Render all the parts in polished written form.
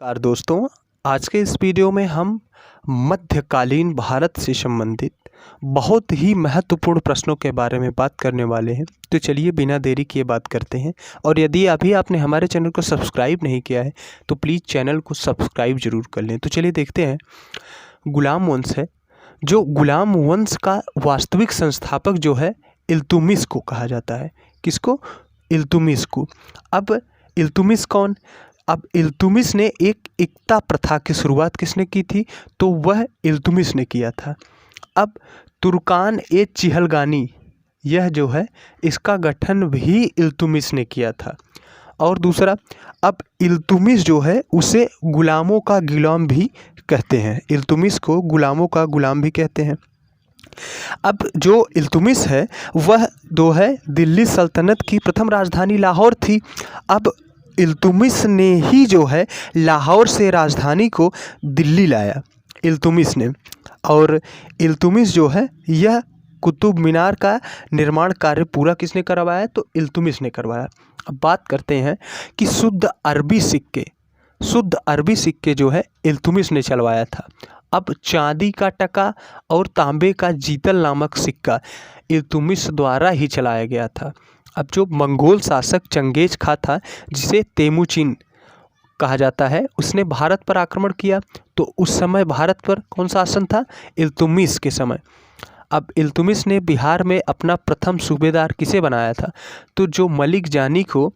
नमस्कार दोस्तों, आज के इस वीडियो में हम मध्यकालीन भारत से संबंधित बहुत ही महत्वपूर्ण प्रश्नों के बारे में बात करने वाले हैं। तो चलिए बिना देरी किए बात करते हैं। और यदि अभी आपने हमारे चैनल को सब्सक्राइब नहीं किया है तो प्लीज़ चैनल को सब्सक्राइब जरूर कर लें। तो चलिए देखते हैं। गुलाम वंश है, जो गुलाम वंश का वास्तविक संस्थापक जो है इल्तुतमिश को कहा जाता है। किसको? इल्तुतमिश को। अब इल्तुतमिश कौन? अब इल्तुतमिश ने एक इक्ता प्रथा की शुरुआत किसने की थी? तो वह इल्तुतमिश ने किया था। अब तुर्कान-ए-चिहलगानी यह जो है इसका गठन भी इल्तुतमिश ने किया था। और दूसरा, अब इल्तुतमिश जो है उसे गुलामों का गुलाम भी कहते हैं। इल्तुतमिश को गुलामों का गुलाम भी कहते हैं। अब जो इल्तुतमिश है वह जो है दिल्ली सल्तनत की प्रथम राजधानी लाहौर थी। अब इल्तुतमिश ने ही जो है लाहौर से राजधानी को दिल्ली लाया, इल्तुतमिश ने। और इल्तुतमिश जो है यह कुतुब मीनार का निर्माण कार्य पूरा किसने करवाया? तो इल्तुतमिश ने करवाया। अब बात करते हैं कि शुद्ध अरबी सिक्के जो है इल्तुतमिश ने चलवाया था। अब चांदी का टका और तांबे का जीतल नामक सिक्का इल्तुतमिश द्वारा ही चलाया गया था। अब जो मंगोल शासक चंगेज खां था, जिसे तेमुचिन कहा जाता है, उसने भारत पर आक्रमण किया। तो उस समय भारत पर कौन शासन था? इल्तुतमिश के समय। अब इल्तुतमिश ने बिहार में अपना प्रथम सूबेदार किसे बनाया था? तो जो मलिक जानी को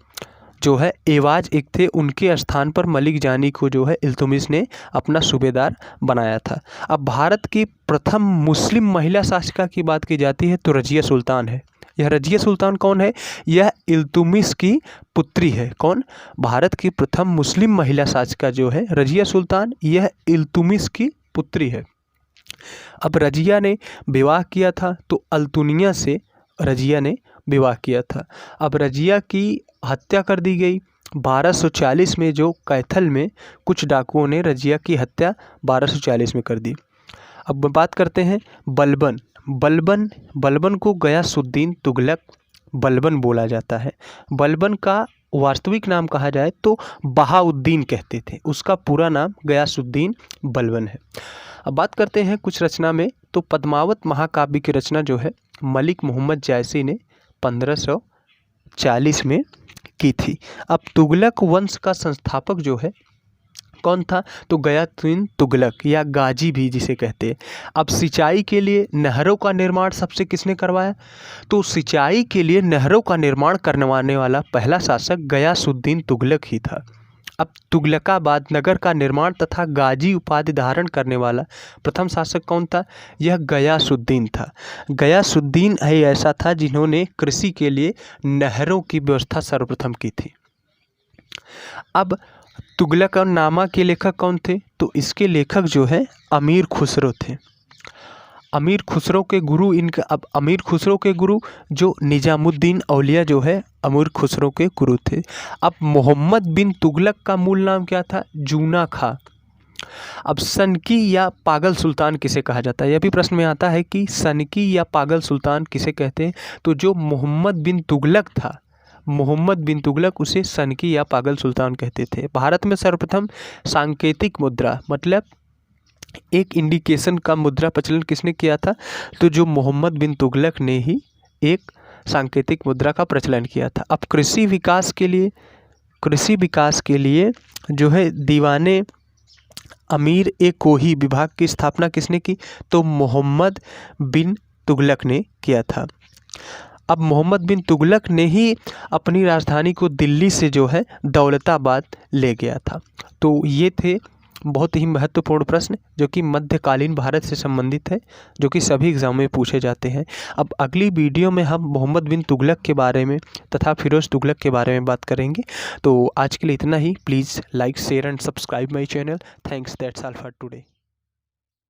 जो है एवाज एक थे, उनके स्थान पर मलिक जानी को जो है इल्तुतमिश ने अपना सूबेदार बनाया था। अब भारत की प्रथम मुस्लिम महिला शासिका की बात की जाती है तो रजिया सुल्तान है। यह रजिया सुल्तान कौन है? यह इल्तुतमिश की पुत्री है। कौन? भारत की प्रथम मुस्लिम महिला शासिका जो है रजिया सुल्तान, यह इल्तुतमिश की पुत्री है। अब रजिया ने विवाह किया था तो अल्तुनिया से रजिया ने विवाह किया था। अब रजिया की हत्या कर दी गई 1240 में। जो कैथल में कुछ डाकुओं ने रजिया की हत्या 1240 में कर दी। अब बात करते हैं बलबन को गयासुद्दीन तुगलक बलबन बोला जाता है। बलबन का वास्तविक नाम कहा जाए तो बहाउद्दीन कहते थे। उसका पूरा नाम गयासुद्दीन बलबन है। अब बात करते हैं कुछ रचना में। तो पद्मावत महाकाव्य की रचना जो है मलिक मोहम्मद जायसी ने 1540 में की थी। अब तुगलक वंश का संस्थापक जो है कौन था? तो गयासुद्दीन तुगलक या गाजी भी जिसे कहते हैं। अब सिंचाई के लिए नहरों का निर्माण सबसे किसने करवाया? तो सिंचाई के लिए नहरों का निर्माण करवाने वाला पहला शासक गयासुद्दीन तुगलक ही था। अब तुगलकाबाद नगर का निर्माण तथा गाजी उपाधि धारण करने वाला प्रथम शासक कौन था? यह गयासुद्दीन था। गयासुद्दीन ही ऐसा था जिन्होंने कृषि के लिए नहरों की व्यवस्था सर्वप्रथम की थी। अब तुगलकनामा के लेखक कौन थे? तो इसके लेखक जो है अमीर खुसरो थे। अमीर खुसरो के गुरु अब अमीर खुसरो के गुरु जो निजामुद्दीन औलिया जो है अमीर खुसरो के गुरु थे। अब मोहम्मद बिन तुगलक का मूल नाम क्या था? जूना खां। अब सनकी या पागल सुल्तान किसे कहा जाता है? यह भी प्रश्न में आता है कि सनकी या पागल सुल्तान किसे कहते हैं? तो जो मोहम्मद बिन तुगलक था, मोहम्मद बिन तुगलक उसे सनकी या पागल सुल्तान कहते थे। भारत में सर्वप्रथम सांकेतिक मुद्रा मतलब एक इंडिकेशन का मुद्रा प्रचलन किसने किया था? तो जो मोहम्मद बिन तुगलक ने ही एक सांकेतिक मुद्रा का प्रचलन किया था। अब कृषि विकास के लिए जो है दीवाने अमीर ए कोही विभाग की स्थापना किसने की? तो मोहम्मद बिन तुगलक ने किया था। अब मोहम्मद बिन तुगलक ने ही अपनी राजधानी को दिल्ली से जो है दौलताबाद ले गया था। तो ये थे बहुत ही महत्वपूर्ण प्रश्न जो कि मध्यकालीन भारत से संबंधित है, जो कि सभी एग्जाम में पूछे जाते हैं। अब अगली वीडियो में हम मोहम्मद बिन तुगलक के बारे में तथा फिरोज तुगलक के बारे में बात करेंगे। तो आज के लिए इतना ही। Please like share and subscribe my channel. Thanks, that's all for today.